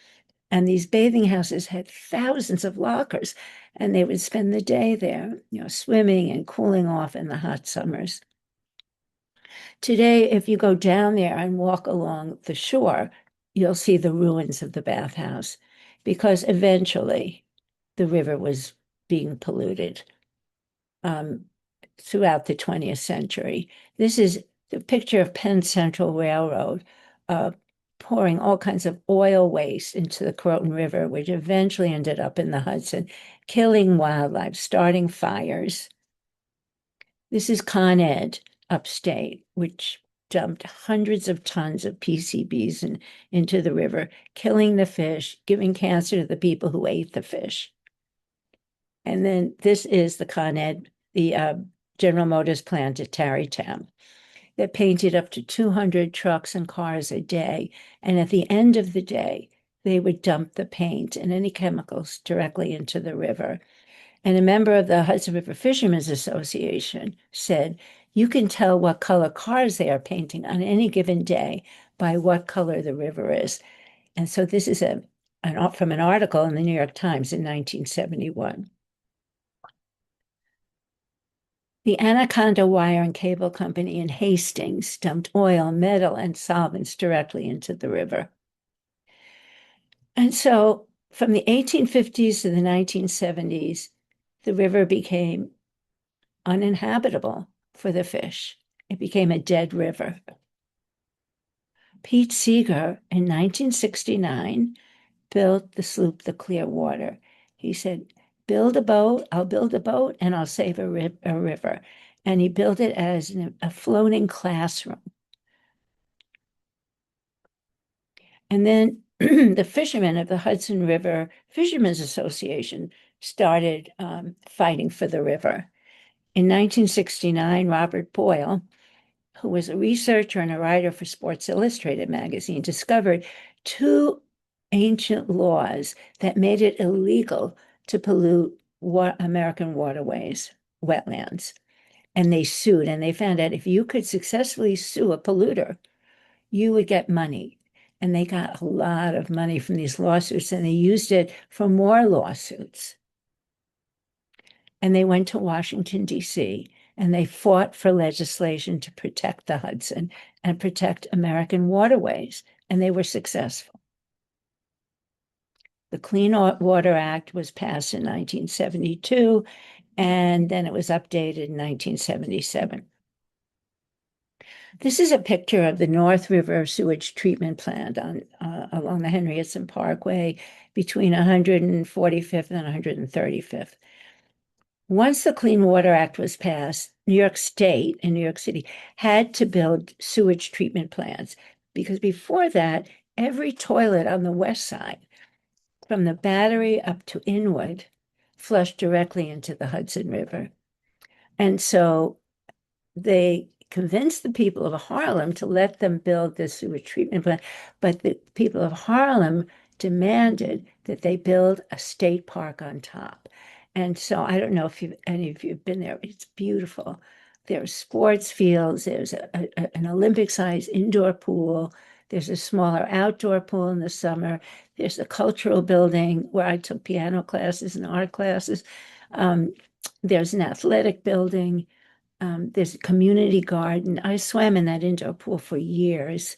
And these bathing houses had thousands of lockers, and they would spend the day there, swimming and cooling off in the hot summers. Today, if you go down there and walk along the shore, you'll see the ruins of the bathhouse because eventually the river was being polluted um, throughout the 20th century. This is the picture of Penn Central Railroad uh, pouring all kinds of oil waste into the Croton River, which eventually ended up in the Hudson, killing wildlife, starting fires. This is Con Ed upstate, which dumped hundreds of tons of PCBs into the river, killing the fish, giving cancer to the people who ate the fish. And then this is the Con Ed, the General Motors plant at Tarrytown that painted up to 200 trucks and cars a day. And at the end of the day, they would dump the paint and any chemicals directly into the river. And a member of the Hudson River Fishermen's Association said, you can tell what color cars they are painting on any given day by what color the river is. And so this is from an article in the New York Times in 1971. The Anaconda Wire and Cable Company in Hastings dumped oil, metal, and solvents directly into the river. And so from the 1850s to the 1970s, the river became uninhabitable for the fish. It became a dead river. Pete Seeger in 1969 built the sloop, the Clearwater. He said, build a boat, I'll build a boat, and I'll save a river. And he built it as a floating classroom. And then the fishermen of the Hudson River Fishermen's Association started fighting for the river. In 1969, Robert Boyle, who was a researcher and a writer for Sports Illustrated magazine, discovered two ancient laws that made it illegal to pollute American waterways, wetlands. And they sued, and they found out if you could successfully sue a polluter, you would get money. And they got a lot of money from these lawsuits, and they used it for more lawsuits. And they went to Washington, D.C., and they fought for legislation to protect the Hudson and protect American waterways, and they were successful. The Clean Water Act was passed in 1972, and then it was updated in 1977. This is a picture of the North River Sewage Treatment Plant along the Henry Hudson Parkway between 145th and 135th. Once the Clean Water Act was passed, New York State and New York City had to build sewage treatment plants because before that, every toilet on the west side, from the Battery up to Inwood, flushed directly into the Hudson River. And so they convinced the people of Harlem to let them build this sewage treatment plant, but the people of Harlem demanded that they build a state park on top. And so I don't know if any of you have been there. It's beautiful. There's sports fields. There's an Olympic-sized indoor pool. There's a smaller outdoor pool in the summer. There's a cultural building where I took piano classes and art classes. There's an athletic building. There's a community garden. I swam in that indoor pool for years.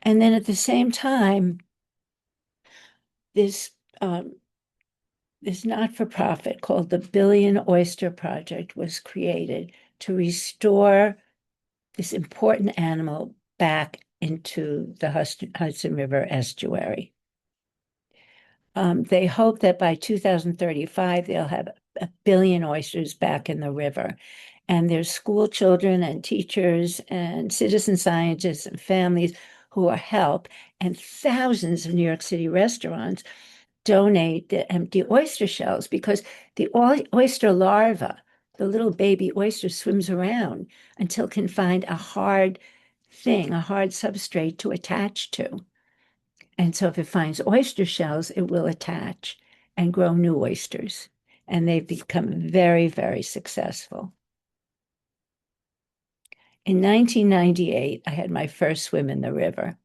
And then at the same time, this not-for-profit called the Billion Oyster Project was created to restore this important animal back into the Hudson River estuary. They hope that by 2035, they'll have 1 billion oysters back in the river. And there's school children and teachers and citizen scientists and families who are help. And thousands of New York City restaurants donate the empty oyster shells because the oyster larva, the little baby oyster, swims around until it can find a hard thing, a hard substrate to attach to. And so if it finds oyster shells, it will attach and grow new oysters. And they've become very, very successful. In 1998, I had my first swim in the river.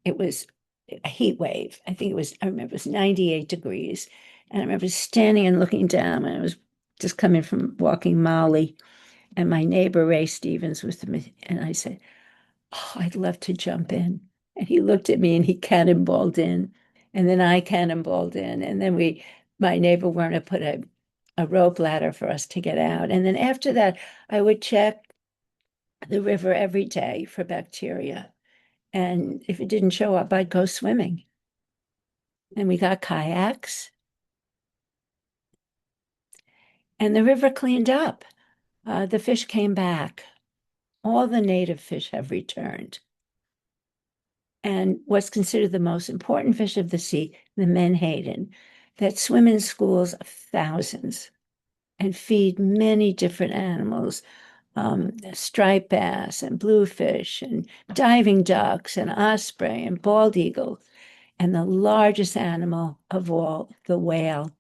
It was a heat wave. I remember it was 98 degrees. And I remember standing and looking down, and I was just coming from walking Molly. And my neighbor, Ray Stevens, was with me. And I said, "Oh, I'd love to jump in." And he looked at me and he cannonballed in. And then I cannonballed in. And then my neighbor Werner put a rope ladder for us to get out. And then after that, I would check the river every day for bacteria. And if it didn't show up, I'd go swimming. And we got kayaks. And the river cleaned up. The fish came back. All the native fish have returned. And what's considered the most important fish of the sea, the menhaden, that swim in schools of thousands and feed many different animals, striped bass and bluefish and diving ducks and osprey and bald eagle, and the largest animal of all, the whale.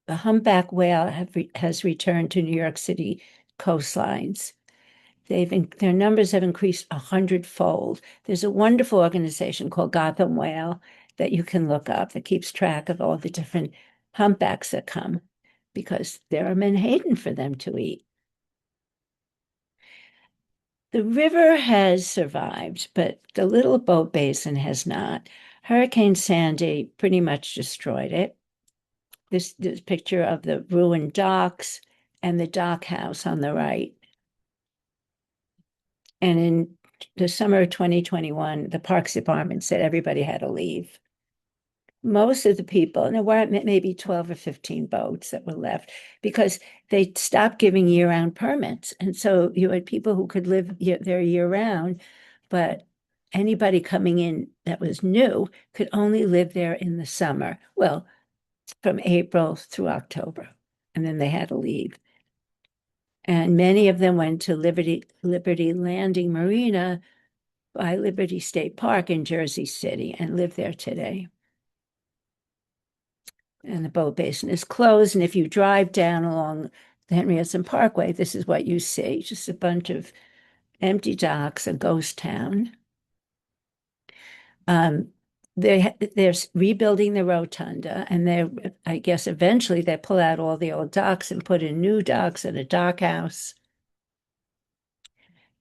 The humpback whale has returned to New York City coastlines. Their numbers have increased 100-fold. There's a wonderful organization called Gotham Whale that you can look up that keeps track of all the different humpbacks that come because there are menhaden for them to eat. The river has survived, but the Little Boat Basin has not. Hurricane Sandy pretty much destroyed it. This picture of the ruined docks and the dock house on the right. And in the summer of 2021, the Parks Department said everybody had to leave. Most of the people, and there were maybe 12 or 15 boats that were left because they stopped giving year-round permits. And so you had people who could live there year-round, but anybody coming in that was new could only live there in the summer. Well, from April through October, and then they had to leave. And many of them went to Liberty Landing Marina by Liberty State Park in Jersey City and live there today. And the boat basin is closed. And if you drive down along the Henry Hudson Parkway, this is what you see, just a bunch of empty docks, a ghost town. They're rebuilding the rotunda, and I guess eventually they pull out all the old docks and put in new docks and a dock house.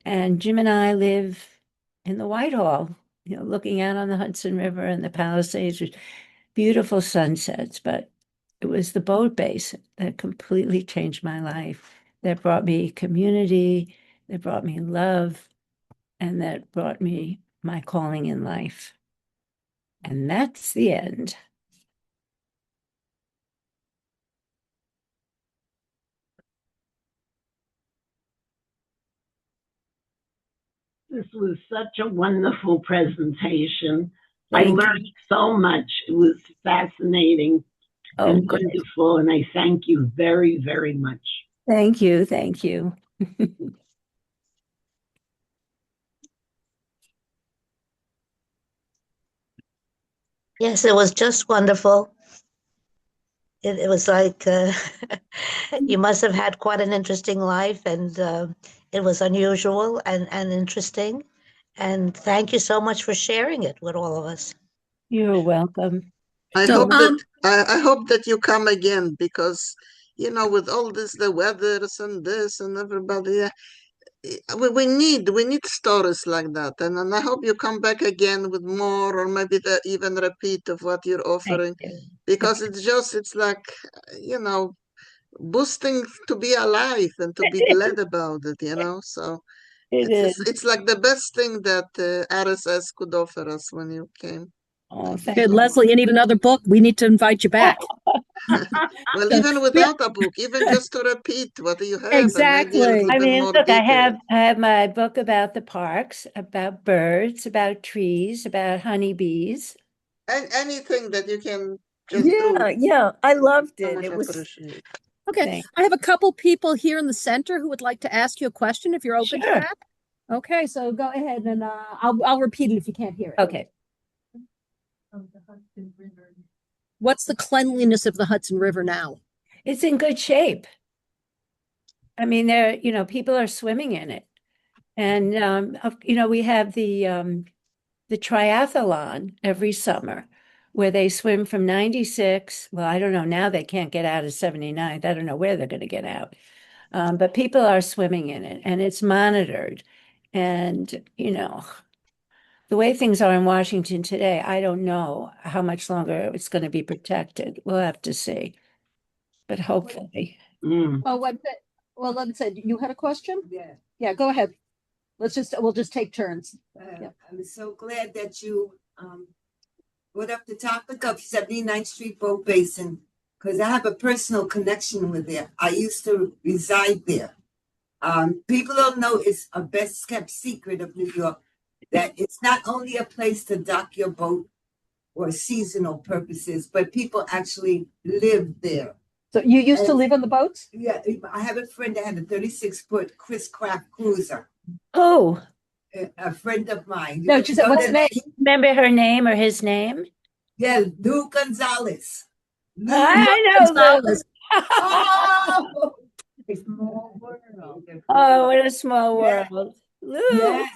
And Jim and I live in the Whitehall, looking out on the Hudson River and the Palisades with beautiful sunsets. But it was the boat base that completely changed my life, that brought me community, that brought me love, and that brought me my calling in life. And that's the end. This was such a wonderful presentation. I Thank learned you. so much. It was fascinating Oh, and good. wonderful, and I thank you very, very much. Thank you. Thank you. Yes, it was just wonderful. It was like you must have had quite an interesting life, and it was unusual and interesting. And thank you so much for sharing it with all of us. You're welcome. I So, hope that I hope that you come again because with all this the weathers and this and everybody we need stories like that and I hope you come back again with more or maybe even repeat of what you're Thank offering you. because it's like you know boosting to be alive and to be glad about it. So It is. it's like the best thing that RSS could offer us when you came. Oh, Thank you thank good, so much. Leslie, you need another book. We need to invite you back. Well, So, even without a book, even just to repeat what you have and maybe a little exactly. I bit mean, more look, detail. I have my book about the parks, about birds, about trees, about honeybees. And anything that you can just do, Yeah, I loved so it. much It was appreciate. okay. Thank I have a couple people here in the center who would like to ask you a question if you're open to Sure. that. Okay, so go ahead and I'll repeat it if you can't hear it. Okay. What's the cleanliness of the Hudson River now? It's in good shape. I mean, people are swimming in it. And, we have the triathlon every summer where they swim from 96. Well, I don't know. Now they can't get out of 79th. I don't know where they're going to get out. But people are swimming in it and it's monitored. And, the way things are in Washington today, I don't know how much longer it's going to be protected. We'll have to see. But hopefully. Mm. Oh, let me say, you had a question? Yeah, Yeah, go ahead. We'll just take turns. Yeah. I'm so glad that you brought up the topic of 79th Street Boat Basin, because I have a personal connection with it. I used to reside there. People don't know it's a best kept secret of New York that it's not only a place to dock your boat or seasonal purposes, but people actually live there. So you used to live on the boats? Yeah, I have a friend that had a 36-foot Chris Craft cruiser. Oh, A friend of mine. No, she said, what's the name? remember her name or his name? Yeah, Lou Gonzalez. Lou I know Lou. Gonzalez. Oh! Oh, what a small Yeah. world. Lou. Yes.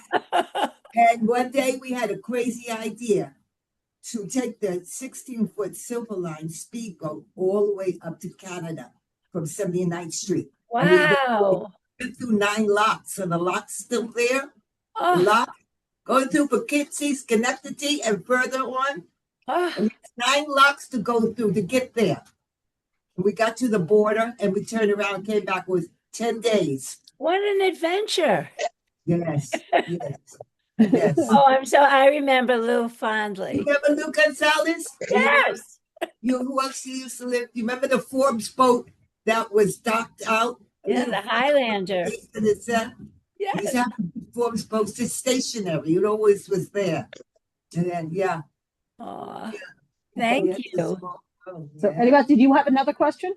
And one day we had a crazy idea to take the 16-foot Silverline speedboat all the way up to Canada from 79th Street. Wow. Went through 9 locks, so the lock's still there. The Oh, lock going through Poughkeepsie, Schenectady, and further on. oh, And it's 9 locks to go through to get there. And we got to the border and we turned around and came back with 10 days. what an adventure. Yes, yes, yes. Oh, I remember Lou fondly. You remember Lou Gonzalez? Yes. Who else used to live? You remember the Forbes boat that was docked out? Yeah, the Highlander. And it's Yes. Forbes boat just stationary. It always was there. And then Oh, thank you. So anybody, did you have another question?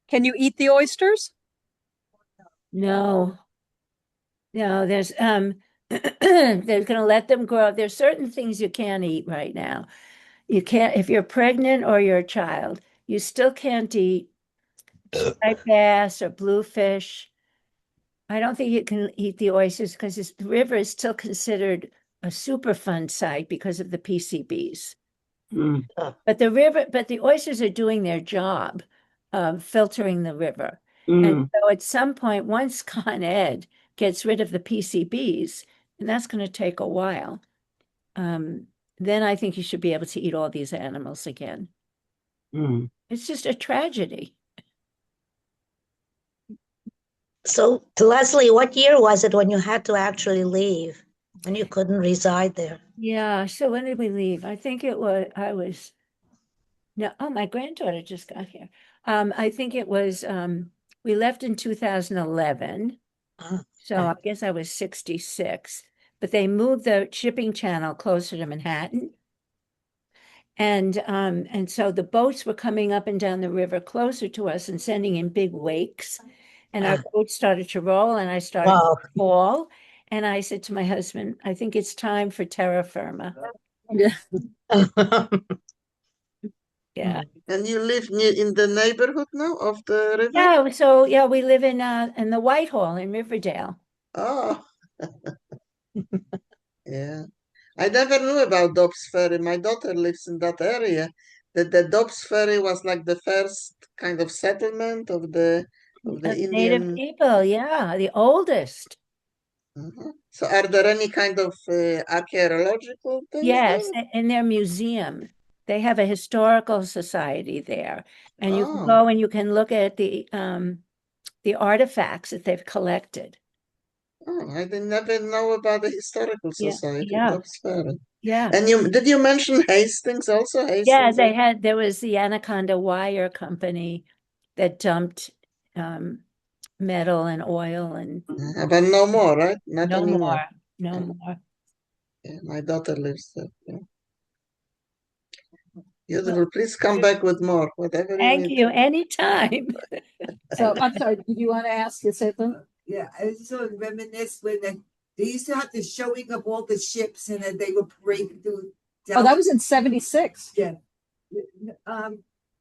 Can you eat the oysters? No. No, they're going to let them grow. There's certain things you can't eat right now. You can't, if you're pregnant or you're a child, you still can't eat striped bass or bluefish. I don't think you can eat the oysters because the river is still considered a Superfund site because of the PCBs. Mm. But the oysters are doing their job of filtering the river. Mm. And so at some point, once Con Ed gets rid of the PCBs, and that's going to take a while, then I think you should be able to eat all these animals again. Mm. It's just a tragedy. So, Leslie, what year was it when you had to actually leave, when you couldn't reside there? Yeah, so when did we leave? I think my granddaughter just got here. I think it was, we left in 2011. Ah, So okay. I guess I was 66, but they moved the shipping channel closer to Manhattan. And so the boats were coming up and down the river closer to us and sending in big wakes. And our boat started to roll and I started Wow. to fall. And I said to my husband, I think it's time for terra firma. Yeah. And you live in the neighborhood now of the river? Yeah, so we live in the Whitehall in Riverdale. Oh, yeah. I never knew about Dobbs Ferry. My daughter lives in that area. That the Dobbs Ferry was like the first kind of settlement of the Native Indian. people, yeah, the oldest. Uh-huh. So are there any kind of archaeological things Yes, there? in their museum. They have a historical society there. And you can Oh. go and you can look at the artifacts that they've collected. Oh, I didn't never know about the historical Yeah, society, yeah. Dobbs Ferry. Yeah. And did you mention Hastings also? Yeah, Hastings there was the Anaconda Wire Company that dumped metal and oil and but no more, right? Not no anymore. more, no Yeah. more. Yeah, my daughter lives there. Yeah. Beautiful. Please come back with more, whatever you Thank need. you, anytime. So I'm sorry, did you want to ask, you said them? Yeah, I just sort of reminisce when They used to have the showing of all the ships and then they were parading through. Oh, that was in 76. Yeah.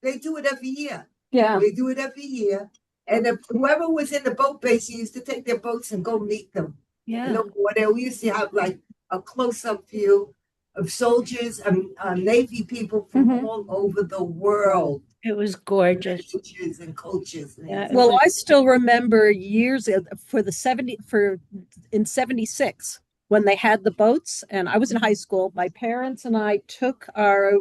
They do it every year. Yeah. They do it every year. And if whoever was in the boat base used to take their boats and go meet them. Yeah. You know, where we used to have like a close-up view of soldiers and Navy people from Mhm. all over the world. It was gorgeous. Cultures and cultures. Yeah, Well, I still remember years ago in 76 when they had the boats, and I was in high school. My parents and I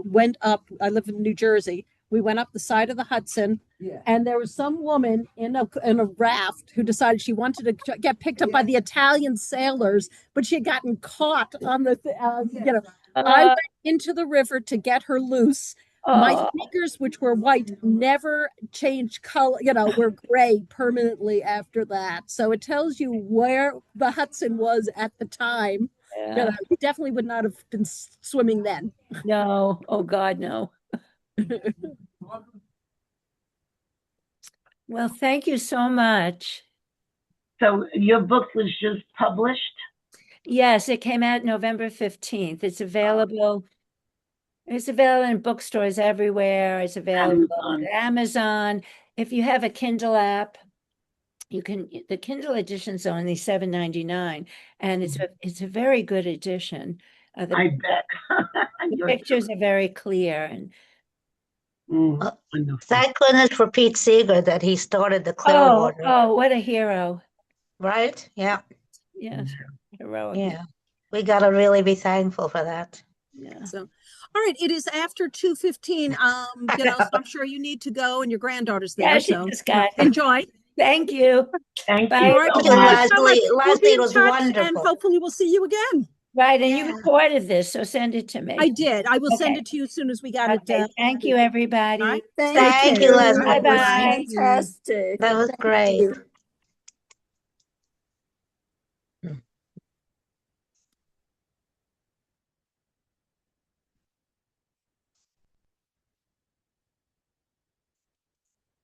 went up. I live in New Jersey. We went up the side of the Hudson, Yeah. and there was some woman in a raft who decided she wanted to get picked up by the Italian sailors, but she had gotten caught on the, I went into the river to get her loose. My Oh, sneakers, which were white, never changed color, were gray permanently after that. So it tells you where the Hudson was at the time. yeah. You definitely would not have been swimming then. No. Oh God, no. Well, thank you so much. So your book was just published? Yes, it came out November 15th. It's available. It's available in bookstores everywhere. It's available Amazon. at Amazon. If you have a Kindle app, the Kindle edition's only $7.99, and it's a very good edition. The I bet. You're pictures are very clear, and wonderful. Thank goodness for Pete Seeger that he started the Clearwater, oh, what a hero. right? Yeah, Yes, heroic. yeah. We gotta really be thankful for that. Yeah. So, all right, it is after 2:15. So I'm sure you need to go, and your granddaughter's there. Yeah, she So just got enjoy. Thank you. Thank Bye. you All right, so Thank you, much. Leslie. We'll Leslie, be it in was touch, and wonderful. hopefully we'll see you again. Right, and you Yeah. recorded this, so send it to me. I did. I will send Okay. it to you as soon as we got Okay, it. thank you, everybody. All right. Thank you, Leslie. Bye-bye. Fantastic. That was Thank great. you.